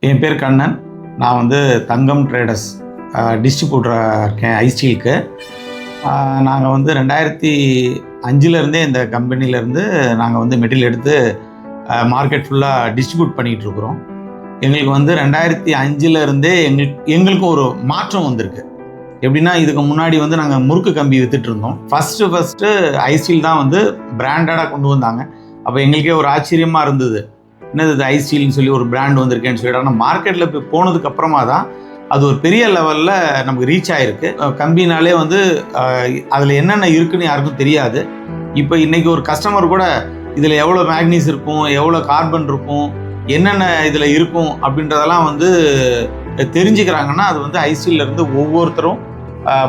என் பேர் கண்ணன். நான் வந்து தங்கம் ட்ரேடர்ஸ் டிஸ்ட்ரிபியூட்டராக இருக்கேன் ஐஸ்டீலுக்கு. நாங்கள் வந்து 2005 இந்த கம்பெனிலேருந்து நாங்கள் வந்து மெட்டீரியல் எடுத்து மார்க்கெட் ஃபுல்லாக டிஸ்ட்ரிபியூட் பண்ணிகிட்ருக்குறோம். எங்களுக்கு வந்து 2005 எங்களுக்கு ஒரு மாற்றம் வந்திருக்கு. எப்படின்னா, இதுக்கு முன்னாடி வந்து நாங்கள் முறுக்கு கம்பி விற்றுட்ருந்தோம். ஃபஸ்ட்டு ஐஸ்டீல் தான் வந்து பிராண்டடாக கொண்டு வந்தாங்க. அப்போ எங்களுக்கே ஒரு ஆச்சரியமாக இருந்தது, என்னது இது ஐஸ்டீல்னு சொல்லி ஒரு பிராண்ட் வந்திருக்கேன்னு சொல்லிட்டு. ஆனால் மார்க்கெட்டில் இப்போ போனதுக்கு அப்புறமா தான் அது ஒரு பெரிய லெவலில் நமக்கு ரீச் ஆகிருக்கு. கம்பினாலே வந்து அதில் என்னென்ன இருக்குன்னு யாருக்கும் தெரியாது. இப்போ இன்றைக்கி ஒரு கஸ்டமர் கூட இதில் எவ்வளோ மேக்னீஸ் இருக்கும், எவ்வளோ கார்பன் இருக்கும், என்னென்ன இதில் இருக்கும் அப்படின்றதெல்லாம் வந்து தெரிஞ்சுக்கிறாங்கன்னா அது வந்து ஐஸ்டீல்லேருந்து ஒவ்வொருத்தரும்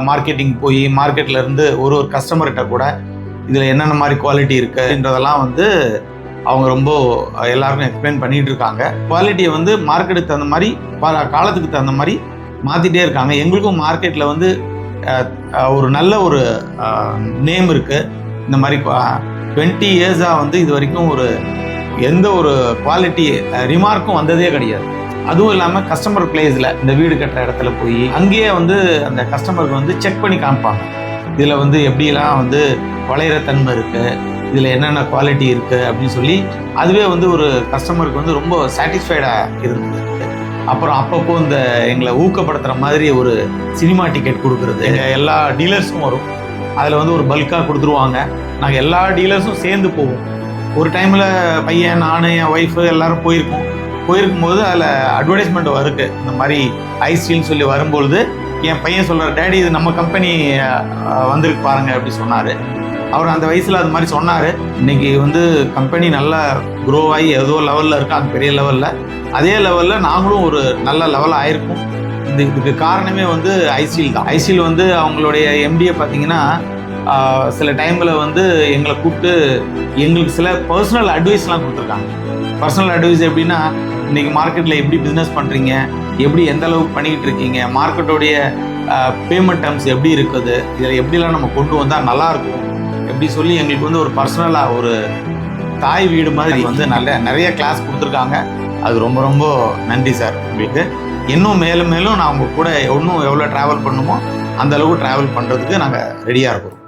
மார்க்கெட்டிங் போய் மார்க்கெட்லேருந்து ஒரு கஸ்டமர்கிட்ட கூட இதில் என்னென்ன மாதிரி குவாலிட்டி இருக்குன்றதெல்லாம் வந்து அவங்க ரொம்ப எல்லாருக்கும் எக்ஸ்பிளைன் பண்ணிகிட்டு இருக்காங்க. குவாலிட்டியை வந்து மார்க்கெட்டுக்கு தகுந்த மாதிரி காலத்துக்கு தகுந்த மாதிரி மாற்றிட்டே இருக்காங்க. எங்களுக்கும் மார்க்கெட்டில் வந்து ஒரு நல்ல ஒரு நேம் இருக்குது. இந்த மாதிரி 20 இயர்ஸாக வந்து இது வரைக்கும் எந்த ஒரு குவாலிட்டி ரிமார்க்கும் வந்ததே கிடையாது. அதுவும் இல்லாமல் கஸ்டமர் பிளேஸில் இந்த வீடு கட்டுற இடத்துல போய் அங்கேயே வந்து அந்த கஸ்டமருக்கு வந்து செக் பண்ணி காமிப்பாங்க. இதில் வந்து எப்படிலாம் வந்து வளையிற தன்மை இருக்குது, இதில் என்னென்ன குவாலிட்டி இருக்குது அப்படின்னு சொல்லி அதுவே வந்து ஒரு கஸ்டமருக்கு வந்து ரொம்ப சாட்டிஸ்ஃபைடாக இருந்தது. அப்புறம் அப்பப்போ இந்த எங்களை ஊக்கப்படுத்துகிற மாதிரி ஒரு சினிமா டிக்கெட் கொடுக்குறது எங்கள் எல்லா டீலர்ஸும் வரும். அதில் வந்து ஒரு பல்காக கொடுத்துருவாங்க. நாங்கள் எல்லா டீலர்ஸும் சேர்ந்து போவோம். ஒரு டைமில் பையன், நான், என் ஒய்ஃபு எல்லோரும் போயிருக்கும்போது அதில் அட்வர்டைஸ்மெண்ட் வருது. இந்த மாதிரி ஐஸ்டீல்னு சொல்லி வரும்பொழுது என் பையன் சொல்கிறார், டேடி இது நம்ம கம்பெனி வந்திருக்கு பாருங்க அப்படி சொன்னார். அவர் அந்த வயசில் அது மாதிரி சொன்னார். இன்றைக்கி வந்து கம்பெனி நல்லா க்ரோ ஆகி ஏதோ லெவலில் இருக்காங்க, பெரிய லெவலில். அதே லெவலில் நாங்களும் ஒரு நல்ல லெவலில் ஆயிருக்கும். இதுக்கு காரணமே வந்து ஐஸ்டீல் தான். ஐஸ்டீல் வந்து அவங்களுடைய எம்டியை பார்த்தீங்கன்னா சில டைமில் வந்து எங்களை கூப்பிட்டு எங்களுக்கு சில பர்சனல் அட்வைஸ்லாம் கொடுத்துருக்காங்க. பர்சனல் அட்வைஸ் எப்படின்னா, இன்றைக்கி மார்க்கெட்டில் எப்படி பிஸ்னஸ் பண்ணுறீங்க, எப்படி எந்த அளவுக்கு பண்ணிக்கிட்டு இருக்கீங்க, மார்க்கெட்டோடைய பேமெண்ட் டேர்ம்ஸ் எப்படி இருக்குது, இதில் எப்படிலாம் நம்ம கொண்டு வந்தால் நல்லாயிருக்கும் எப்படி சொல்லி எங்களுக்கு வந்து ஒரு பர்சனலாக ஒரு தாய் வீடு மாதிரி வந்து நிறைய கிளாஸ் கொடுத்துருக்காங்க. அது ரொம்ப ரொம்ப நன்றி சார் உங்களுக்கு. இன்னும் மேலும் மேலும் நான் உங்கள் கூட இன்னும் எவ்வளோ ட்ராவல் பண்ணுமோ அந்த அளவுக்கு ட்ராவல் பண்ணுறதுக்கு நாங்கள் ரெடியாக இருக்கோம்.